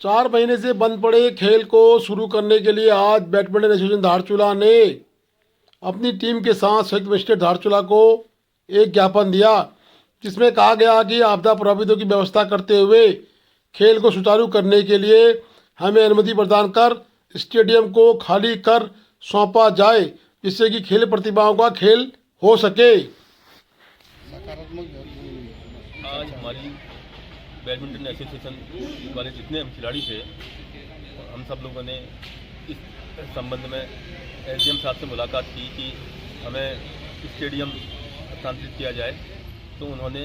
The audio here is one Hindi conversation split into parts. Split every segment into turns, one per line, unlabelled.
4 महीने से बंद पड़े खेल को शुरू करने के लिए आज बैडमिंटन एसोसिएशन धारचूला ने अपनी टीम के साथ संयुक्त मजिस्ट्रेट धारचूला को एक ज्ञापन दिया, जिसमें कहा गया कि आपदा प्रभावितों की व्यवस्था करते हुए खेल को सुचारू करने के लिए हमें अनुमति प्रदान कर स्टेडियम को खाली कर सौंपा जाए, जिससे कि खेल प्रतिभाओं का खेल हो सके।
आज हमारी बैडमिंटन एसोसिएशन वाले जितने हम खिलाड़ी थे, हम सब लोगों ने इस संबंध में एसडीएम साहब से मुलाकात की कि हमें स्टेडियम स्थानांतरित किया जाए। तो उन्होंने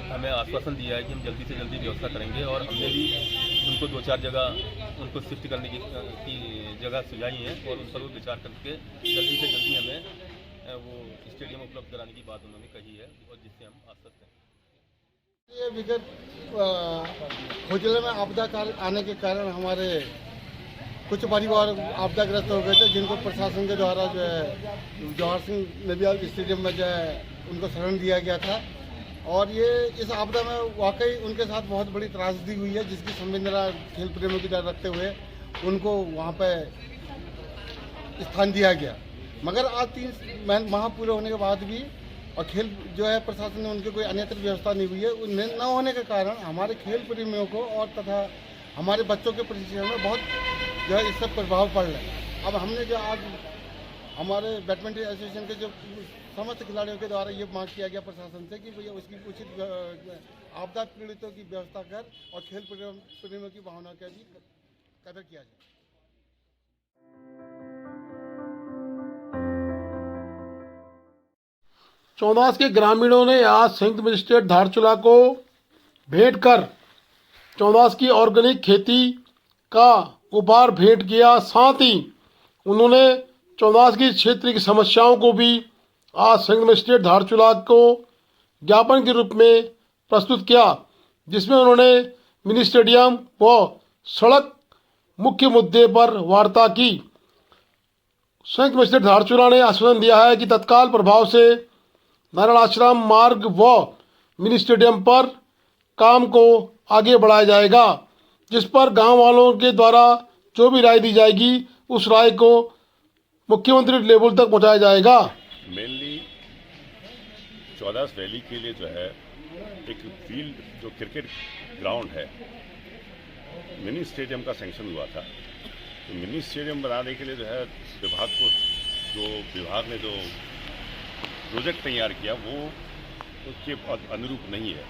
हमें आश्वासन दिया है कि हम जल्दी से जल्दी व्यवस्था करेंगे, और हमने भी उनको 2-4 जगह उनको शिफ्ट करने की जगह सुझाई है, और उन पर वो विचार करके जल्दी से जल्दी हमें वो स्टेडियम उपलब्ध कराने की बात उन्होंने कही है, और जिससे हम आश्वस्त हैं।
ये विगत खोजले में आपदा काल आने के कारण हमारे कुछ परिवार आपदाग्रस्त हो गए थे, जिनको प्रशासन के द्वारा जो है जवाहर सिंह नदियाल स्टेडियम में जो है उनको शरण दिया गया था। और ये इस आपदा में वाकई उनके साथ बहुत बड़ी त्रासदी हुई है, जिसकी संवेदना खेल प्रेमियों की डर रखते हुए उनको वहाँ पे स्थान दिया गया। मगर आज 3 माह पूरे होने के बाद भी और खेल जो है प्रशासन ने उनकी कोई अन्यत्र व्यवस्था नहीं हुई है। उन्हें न होने के कारण हमारे खेल प्रेमियों को और तथा हमारे बच्चों के प्रशिक्षण में बहुत जो है इससे प्रभाव पड़ रहा है। अब हमने जो आज हमारे बैडमिंटन एसोसिएशन के जो समस्त खिलाड़ियों के द्वारा ये मांग किया गया प्रशासन से कि भैया उसकी उचित आपदा पीड़ितों की व्यवस्था कर और खेल प्रेमियों की भावना का भी कदर किया जाए।
चौंदास के ग्रामीणों ने आज संयुक्त मजिस्ट्रेट धारचूला को भेंट कर चौंदास की ऑर्गेनिक खेती का उपहार भेंट किया। साथ ही उन्होंने चौंदास की क्षेत्र की समस्याओं को भी आज संयुक्त मजिस्ट्रेट धारचूला को ज्ञापन के रूप में प्रस्तुत किया, जिसमें उन्होंने मिनी स्टेडियम व सड़क मुख्य मुद्दे पर वार्ता की। संयुक्त मजिस्ट्रेट धारचूला ने आश्वासन दिया है कि तत्काल प्रभाव से नारायण आश्रम मार्ग व मिनी स्टेडियम पर काम को आगे बढ़ाया जाएगा, जिस पर गांव वालों के द्वारा जो भी राय दी जाएगी उस राय को मुख्यमंत्री लेवल तक पहुंचाया जाएगा।
मेनली चौदास वैली के लिए जो है एक फील्ड जो क्रिकेट ग्राउंड है, मिनी स्टेडियम का सैंक्शन हुआ था। तो मिनी स्टेडियम बनाने के लिए जो है विभाग ने जो प्रोजेक्ट तैयार किया वो उसके अनुरूप नहीं है।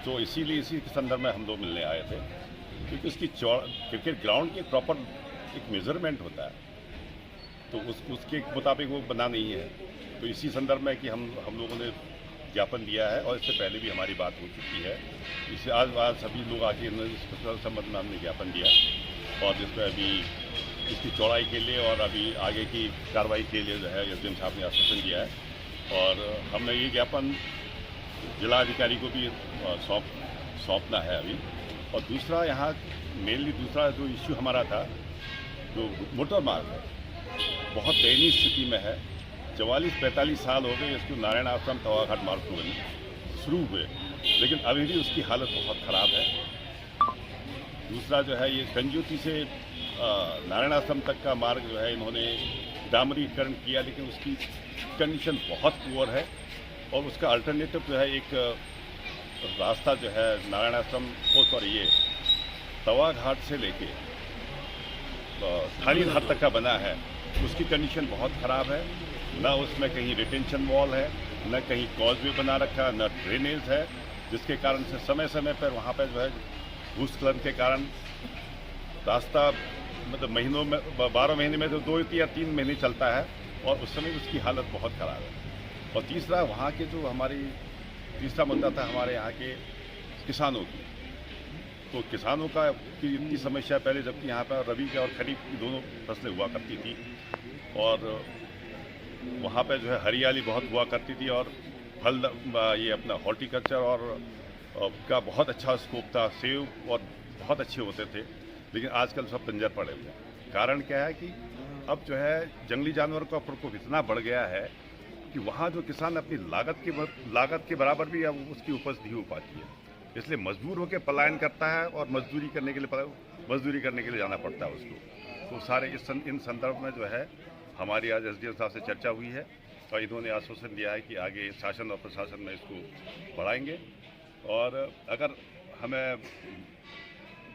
तो इसीलिए इसी के संदर्भ में हम लोग मिलने आए थे, क्योंकि उसकी क्रिकेट ग्राउंड की प्रॉपर एक मेजरमेंट होता है, तो उसके मुताबिक वो बना नहीं है। तो इसी संदर्भ में कि हम लोगों ने ज्ञापन दिया है, और इससे पहले भी हमारी बात हो चुकी है। इससे आज सभी लोग आके इस संबंध में हमने ज्ञापन दिया, और जिसमें अभी इसकी चौड़ाई के लिए और अभी आगे की कार्रवाई के लिए जो है एसडीएम साहब ने आश्वासन दिया है। और हमने ये ज्ञापन जिलाधिकारी को भी सौंपना है अभी। और दूसरा यहाँ मेनली दूसरा जो इश्यू हमारा था, जो मोटर मार्ग है, बहुत दयनीय स्थिति में है। 44-45 साल हो गए इसको नारायण आश्रम तवाघाट मार्ग को शुरू हुए, लेकिन अभी भी उसकी हालत बहुत ख़राब है। दूसरा जो है ये संज्योति से नारायण आश्रम तक का मार्ग जो है इन्होंने डामरीकरण किया, लेकिन उसकी कंडीशन बहुत पुअर है। और उसका अल्टरनेटिव जो है एक रास्ता जो है नारायण आश्रम ये तवाघाट से लेके थाली घाट तक का बना है, उसकी कंडीशन बहुत ख़राब है। ना उसमें कहीं रिटेंशन वॉल है, न कहीं कॉजवे बना रखा, न ड्रेनेज है, जिसके कारण से समय समय पर वहाँ पर जो है भूस्खलन के कारण रास्ता मतलब महीनों में 12 महीने में तो 2 या 3 महीने चलता है, और उस समय उसकी हालत बहुत ख़राब है। और तीसरा वहाँ के जो तीसरा मुद्दा था हमारे यहाँ के किसानों की। तो किसानों का की इतनी समस्या पहले, जबकि यहाँ पर रबी का और खरीफ की दोनों फसलें हुआ करती थी, और वहाँ पे जो है हरियाली बहुत हुआ करती थी, और फल ये अपना हॉर्टिकल्चर और का बहुत अच्छा स्कोप था, सेब और बहुत अच्छे होते थे। लेकिन आजकल सब बंजर पड़े हुए हैं। कारण क्या है कि अब जो है जंगली जानवरों का प्रकोप इतना बढ़ गया है कि वहाँ जो किसान अपनी लागत के बराबर भी अब उसकी उपज नहीं हो पाती है। इसलिए मजबूर होकर पलायन करता है और मजदूरी करने के लिए जाना पड़ता है उसको। तो सारे इन संदर्भ में जो है हमारी आज एसडीएम साहब से चर्चा हुई है और इन्होंने आश्वासन दिया है कि आगे शासन और प्रशासन में इसको बढ़ाएंगे। और अगर हमें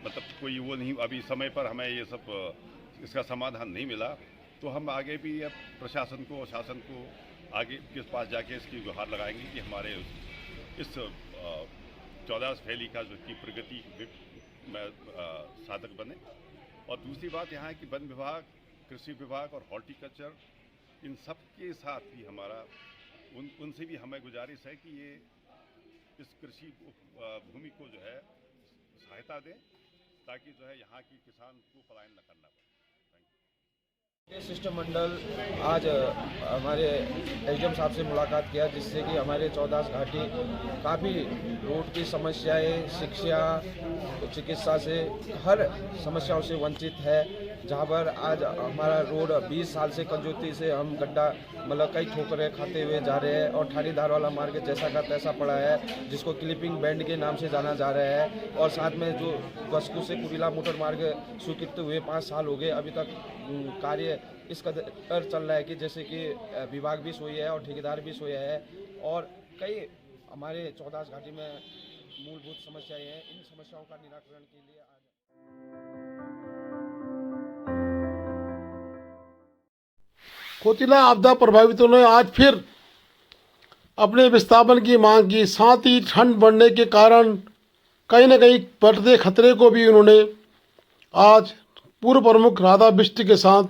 मतलब कोई वो नहीं, अभी समय पर हमें ये सब इसका समाधान नहीं मिला, तो हम आगे भी अब प्रशासन को और शासन को आगे के पास जाके इसकी गुहार लगाएंगे कि हमारे इस 14 फैली का जो की प्रगति में साधक बने। और दूसरी बात यहाँ है कि वन विभाग, कृषि विभाग और हॉर्टिकल्चर, इन सब के साथ भी हमारा उनसे भी हमें गुजारिश है कि ये इस कृषि भूमि को जो है सहायता दें, ताकि जो है यहाँ की किसान को पलायन न करना पड़े।
ये शिष्टमंडल आज हमारे एसडीएम साहब से मुलाकात किया, जिससे कि हमारे 14 घाटी काफ़ी रोड की समस्याएं, शिक्षा, चिकित्सा से हर समस्याओं से वंचित है। जहाँ पर आज हमारा रोड 20 साल से कंजूती से हम गड्ढा मतलब कई ठोकरें खाते हुए जा रहे हैं और ठारीधार वाला मार्ग जैसा का तैसा पड़ा है, जिसको क्लिपिंग बैंड के नाम से जाना जा रहा है। और साथ में जो गस्कू से कुरीला मोटर मार्ग स्वीकृत हुए 5 साल हो गए, अभी तक कार्य इस कदर चल रहा है कि जैसे कि विभाग भी सोया है और ठेकेदार भी सोया है। और कई हमारे 14 घाटी में मूलभूत समस्याएं हैं। इन समस्याओं का निराकरण के लिए
कोतिला आपदा प्रभावितों ने आज फिर अपने विस्थापन की मांग की। साथ ही ठंड बढ़ने के कारण कहीं न कहीं बढ़ते खतरे को भी उन्होंने आज पूर्व प्रमुख राधा बिष्ट के साथ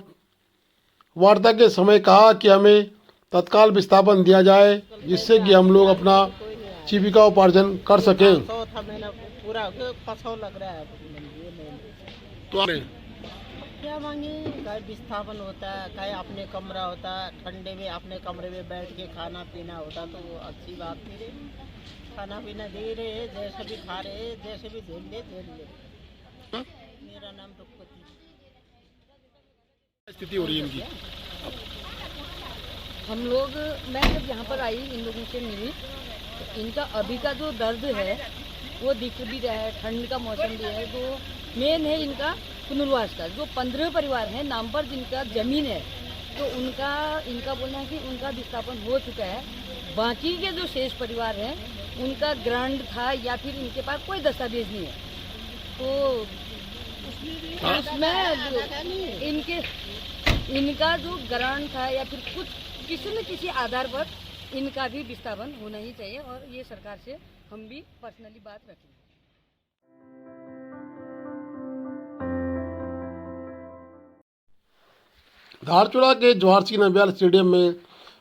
वार्ता के समय कहा कि हमें तत्काल विस्थापन दिया जाए, जिससे कि हम लोग अपना जीविका उपार्जन कर सकें।
पूरा फंसाव लग रहा है।
तो
क्या मांगे, कहीं विस्थापन होता है, कहीं अपने कमरा होता है, ठंडे में अपने कमरे में बैठ के खाना पीना होता, तो वो अच्छी बात नहीं रही। खाना पीना दे रहे, जैसे भी खा रहे, जैसे भी झेल ले। मेरा नाम रुपवती।
स्थिति हो रही है इनकी।
हम लोग, मैं जब यहाँ पर आई इन लोगों से मिली, तो इनका अभी का जो दर्द है वो दिख भी रहा है। ठंड का मौसम भी है, तो मेन है इनका पुनर्वास का। जो 15 परिवार हैं नाम पर जिनका जमीन है, तो इनका बोलना है कि उनका विस्थापन हो चुका है। बाकी के जो शेष परिवार हैं उनका ग्रांट था या फिर इनके पास कोई दस्तावेज नहीं है, तो उसमें इनका जो ग्रांट था या फिर कुछ किसी न किसी आधार पर इनका भी विस्थापन होना ही चाहिए। और ये सरकार से हम भी पर्सनली बात रखेंगे।
धारचूला के जवाहर सिंह नंदयाल स्टेडियम में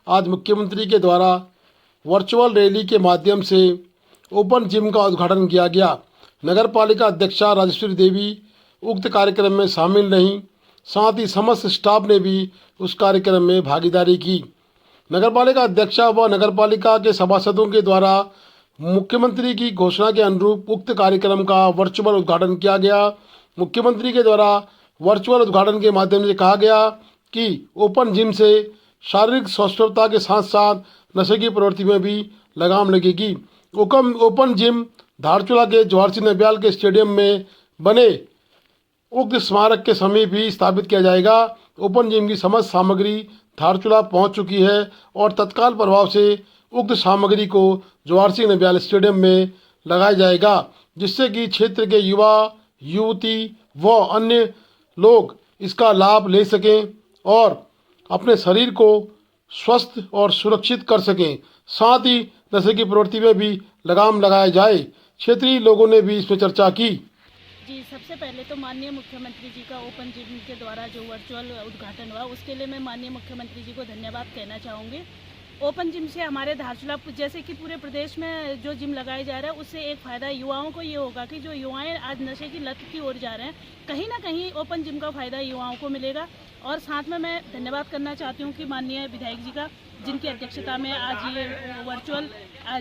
आज मुख्यमंत्री के द्वारा वर्चुअल रैली के माध्यम से ओपन जिम का उद्घाटन किया गया। नगर पालिका अध्यक्षा राजेश्वरी देवी उक्त कार्यक्रम में शामिल रहीं। साथ ही समस्त स्टाफ ने भी उस कार्यक्रम में भागीदारी की। नगर पालिका अध्यक्षा व नगर पालिका के सभासदों के द्वारा मुख्यमंत्री की घोषणा के अनुरूप उक्त कार्यक्रम का वर्चुअल उद्घाटन किया गया। मुख्यमंत्री के द्वारा वर्चुअल उद्घाटन के माध्यम से कहा गया कि ओपन जिम से शारीरिक स्वस्थता के साथ साथ नशे की प्रवृत्ति में भी लगाम लगेगी। ओपन जिम धारचूला के जवाहर सिंह नंदयाल के स्टेडियम में बने उक्त स्मारक के समीप ही स्थापित किया जाएगा। ओपन जिम की समस्त सामग्री धारचूला पहुंच चुकी है और तत्काल प्रभाव से उक्त सामग्री को जवाहर सिंह नंदयाल स्टेडियम में लगाया जाएगा, जिससे कि क्षेत्र के युवा, युवती व अन्य लोग इसका लाभ ले सकें और अपने शरीर को स्वस्थ और सुरक्षित कर सकें। साथ ही नशे की प्रवृत्ति में भी लगाम लगाया जाए। क्षेत्रीय लोगों ने भी इसमें चर्चा की।
जी, सबसे पहले तो माननीय मुख्यमंत्री जी का ओपन जिम के द्वारा जो वर्चुअल उद्घाटन हुआ, उसके लिए मैं माननीय मुख्यमंत्री जी को धन्यवाद कहना चाहूँगी। ओपन जिम से हमारे धारचूला जैसे कि पूरे प्रदेश में जो जिम लगाए जा रहा है, उससे एक फ़ायदा युवाओं को ये होगा कि जो युवाएं आज नशे की लत की ओर जा रहे हैं, कहीं ना कहीं ओपन जिम का फ़ायदा युवाओं को मिलेगा। और साथ में मैं धन्यवाद करना चाहती हूँ कि माननीय विधायक जी का, जिनकी अध्यक्षता में आज ये वर्चुअल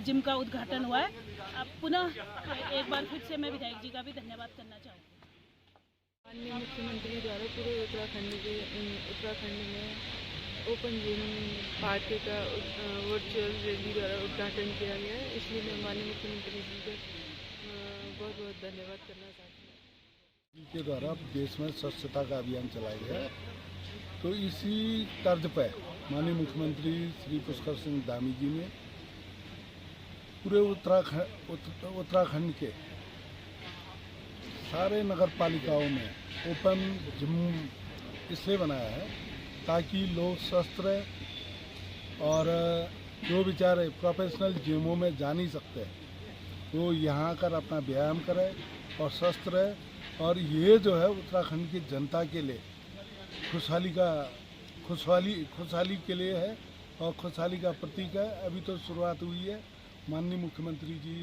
जिम का उद्घाटन हुआ है। अब पुनः एक बार फिर से मैं विधायक जी का भी धन्यवाद करना चाहूँगी।
माननीय मुख्यमंत्री द्वारा पूरे उत्तराखंड में ओपन जिम पार्क का वर्चुअल रैली द्वारा उद्घाटन किया गया है, इसलिए मैं माननीय मुख्यमंत्री जी का बहुत बहुत धन्यवाद करना चाहती हूँ।
के द्वारा देश में स्वच्छता का अभियान चलाया गया, तो इसी तर्ज पर माननीय मुख्यमंत्री श्री पुष्कर सिंह धामी जी ने पूरे उत्तराखंड के सारे नगर पालिकाओं में ओपन जिम इसलिए बनाया है ताकि लोग स्वस्थ रहे और जो बेचारे प्रोफेशनल जिमों में जा नहीं सकते वो यहाँ आकर अपना व्यायाम करें और स्वस्थ रहे। और ये जो है उत्तराखंड की जनता के लिए खुशहाली के लिए है और खुशहाली का प्रतीक है। अभी तो शुरुआत हुई है, माननीय मुख्यमंत्री जी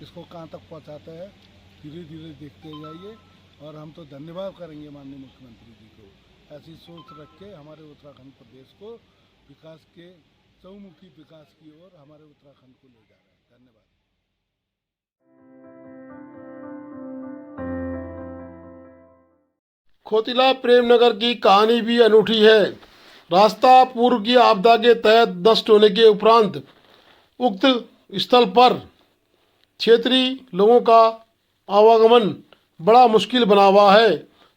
इसको कहाँ तक पहुँचाते हैं धीरे धीरे देखते जाइए और हम तो धन्यवाद करेंगे माननीय मुख्यमंत्री जी को। ऐसी सोच रख के हमारे उत्तराखंड प्रदेश को विकास के चहुमुखी विकास की ओर हमारे उत्तराखंड को ले जा रहे हैं। धन्यवाद।
खोतिला प्रेमनगर की कहानी भी अनूठी है। रास्ता पूर्व की आपदा के तहत नष्ट होने के उपरांत उक्त स्थल पर क्षेत्रीय लोगों का आवागमन बड़ा मुश्किल बना हुआ है।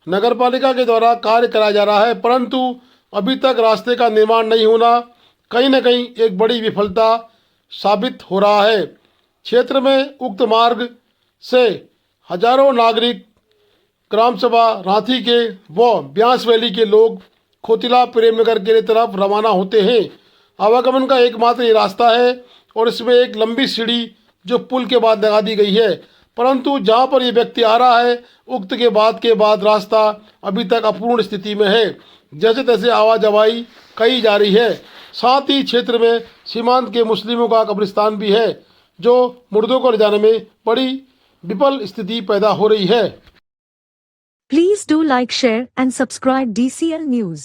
नगरपालिका के द्वारा कार्य कराया जा रहा है, परंतु अभी तक रास्ते का निर्माण नहीं होना कहीं न कहीं एक बड़ी विफलता साबित हो रहा है। क्षेत्र में उक्त मार्ग से हजारों नागरिक, ग्राम सभा रांथी के व ब्यास वैली के लोग खोतिला प्रेमनगर के तरफ रवाना होते हैं। आवागमन का एकमात्र ये रास्ता है और इसमें एक लंबी सीढ़ी जो पुल के बाद लगा दी गई है, परंतु जहां पर ये व्यक्ति आ रहा है उक्त के बाद रास्ता अभी तक अपूर्ण स्थिति में है। जैसे तैसे आवाजाही कही जा रही है। साथ ही क्षेत्र में सीमांत के मुस्लिमों का कब्रिस्तान भी है, जो मुर्दों को ले जाने में बड़ी विफल स्थिति पैदा हो रही है।
Please do like, share and subscribe DCL News.